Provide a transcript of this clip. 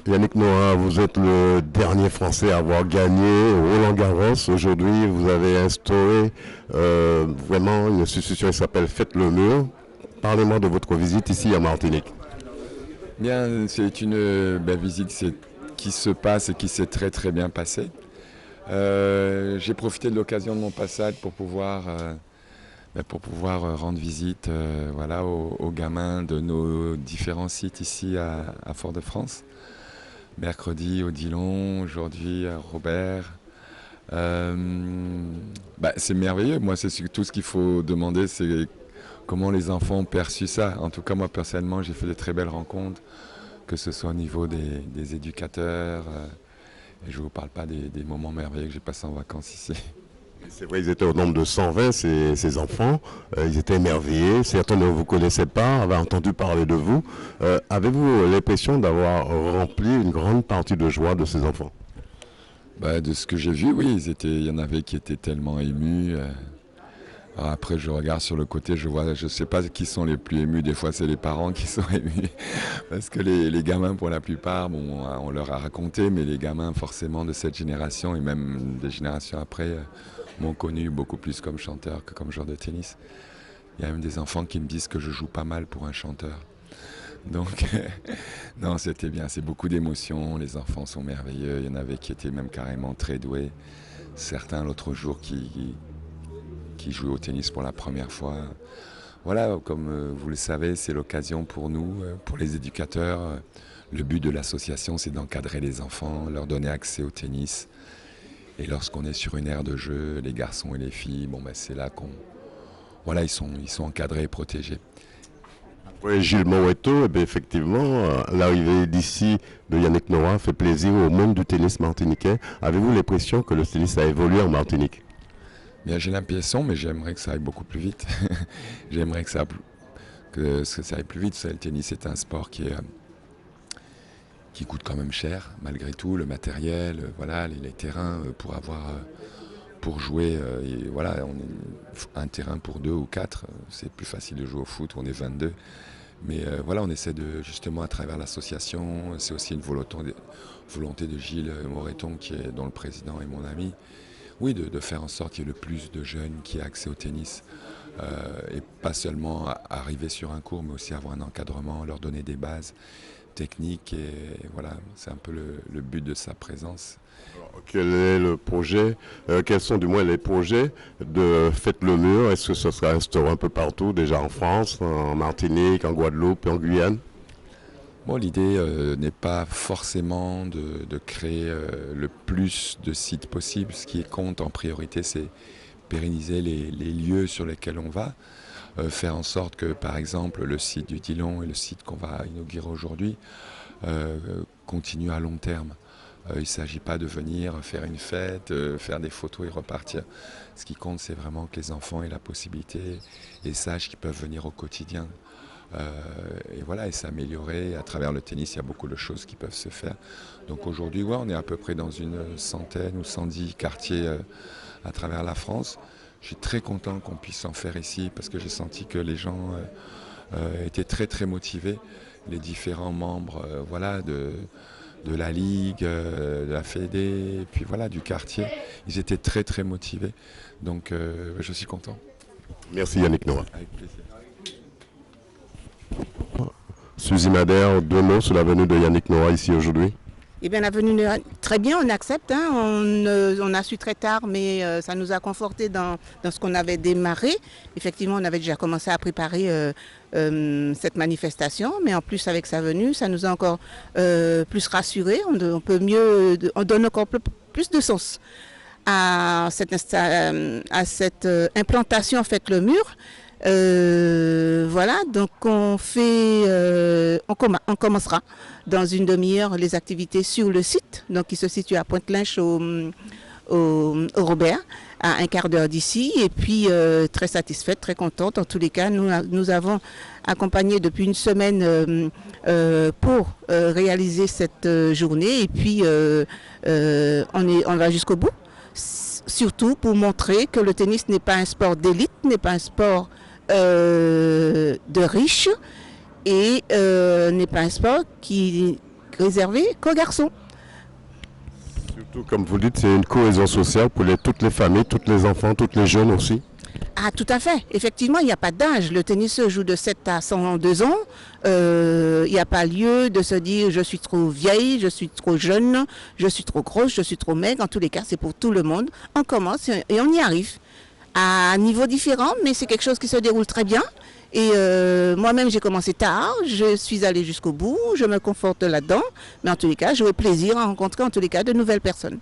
Yannick Noah, vous êtes le dernier Français à avoir gagné Roland-Garros. Aujourd'hui, vous avez instauré vraiment une institution qui s'appelle Faites le mur. Parlez-moi de votre visite ici à Martinique. Bien, c'est une belle visite qui se passe et qui s'est très très bien passée. J'ai profité de l'occasion de mon passage pour pouvoir rendre visite voilà, aux gamins de nos différents sites ici à Fort-de-France. Mercredi au Dillon, aujourd'hui à Robert. C'est merveilleux. Moi, c'est tout ce qu'il faut demander, c'est comment les enfants ont perçu ça. En tout cas, moi personnellement, j'ai fait de très belles rencontres, que ce soit au niveau des éducateurs. Et je ne vous parle pas des moments merveilleux que j'ai passés en vacances ici. C'est vrai, ils étaient au nombre de 120, ces enfants. Ils étaient émerveillés. Certains ne vous connaissaient pas, avaient entendu parler de vous. Avez-vous l'impression d'avoir rempli une grande partie de joie de ces enfants? De ce que j'ai vu, oui, il y en avait qui étaient tellement émus. Alors après, je regarde sur le côté, je ne sais pas qui sont les plus émus. Des fois, c'est les parents qui sont émus. Parce que les gamins, pour la plupart, bon, on leur a raconté, mais les gamins, forcément, de cette génération, et même des générations après, m'ont connu beaucoup plus comme chanteur que comme joueur de tennis. Il y a même des enfants qui me disent que je joue pas mal pour un chanteur. Donc, non, c'était bien. C'est beaucoup d'émotions. Les enfants sont merveilleux. Il y en avait qui étaient même carrément très doués. Certains, l'autre jour, qui jouaient au tennis pour la première fois. Voilà, comme vous le savez, c'est l'occasion pour nous, pour les éducateurs. Le but de l'association, c'est d'encadrer les enfants, leur donner accès au tennis. Et lorsqu'on est sur une aire de jeu, les garçons et les filles, c'est là qu'on... Voilà, ils sont encadrés et protégés. Oui, Gilles Moreto, effectivement, l'arrivée d'ici de Yannick Noah fait plaisir au monde du tennis martiniquais. Avez-vous l'impression que le tennis a évolué en Martinique? Bien, j'ai l'impression, mais j'aimerais que ça aille beaucoup plus vite. J'aimerais que ça aille plus vite. Le tennis est un sport qui coûte quand même cher, malgré tout, le matériel, voilà, les terrains pour jouer. Et voilà, un terrain pour 2 ou 4, c'est plus facile de jouer au foot, on est 22. Mais voilà, on essaie justement à travers l'association, c'est aussi une volonté de Gilles Moreton, dont le président est mon ami, oui, de faire en sorte qu'il y ait le plus de jeunes qui aient accès au tennis. Et pas seulement arriver sur un cours, mais aussi avoir un encadrement, leur donner des bases techniques. Et voilà, c'est un peu le but de sa présence. Alors, quel est le projet, quels sont du moins les projets de Faites le mur? Est-ce que ce sera instauré un peu partout, déjà en France, en Martinique, en Guadeloupe et en Guyane? Bon, l'idée n'est pas forcément de créer le plus de sites possible. Ce qui compte en priorité, c'est pérenniser les lieux sur lesquels on va. Faire en sorte que, par exemple, le site du Dillon et le site qu'on va inaugurer aujourd'hui continuent à long terme. Il ne s'agit pas de venir faire une fête, faire des photos et repartir. Ce qui compte, c'est vraiment que les enfants aient la possibilité et sachent qu'ils peuvent venir au quotidien. Et voilà, et s'améliorer. À travers le tennis, il y a beaucoup de choses qui peuvent se faire. Donc aujourd'hui, ouais, on est à peu près dans une centaine ou 110 quartiers à travers la France. Je suis très content qu'on puisse en faire ici parce que j'ai senti que les gens étaient très très motivés. Les différents membres voilà, de la Ligue, de la Fédé, et puis voilà, du quartier, ils étaient très très motivés. Donc je suis content. Merci Yannick Noah. Avec plaisir. Suzy Madère, 2 mots sur la venue de Yannick Noah ici aujourd'hui. Eh bien, la venue, très bien, on accepte. Hein. On a su très tard, mais ça nous a conforté dans ce qu'on avait démarré. Effectivement, on avait déjà commencé à préparer cette manifestation, mais en plus, avec sa venue, ça nous a encore plus rassurés. On donne encore plus de sens à cette implantation, en fait, le mur. Voilà, donc on commencera dans une demi-heure les activités sur le site, donc qui se situe à Pointe-Lynch au Robert, à un quart d'heure d'ici. Et puis très satisfaite, très contente. En tous les cas, nous avons accompagné depuis une semaine pour réaliser cette journée. Et puis on va jusqu'au bout. Surtout pour montrer que le tennis n'est pas un sport d'élite, n'est pas un sport de riches et n'est pas un sport réservé qu'aux garçons. Surtout, comme vous dites, c'est une cohésion sociale pour toutes les familles, tous les enfants, tous les jeunes aussi. Ah, tout à fait. Effectivement, il n'y a pas d'âge. Le tennis se joue de 7 à 102 ans. Il n'y a pas lieu de se dire je suis trop vieille, je suis trop jeune, je suis trop grosse, je suis trop maigre. En tous les cas, c'est pour tout le monde. On commence et on y arrive. À un niveau différent, mais c'est quelque chose qui se déroule très bien. Et moi-même, j'ai commencé tard, je suis allée jusqu'au bout, je me conforte là-dedans. Mais en tous les cas, j'aurai plaisir à rencontrer en tous les cas de nouvelles personnes.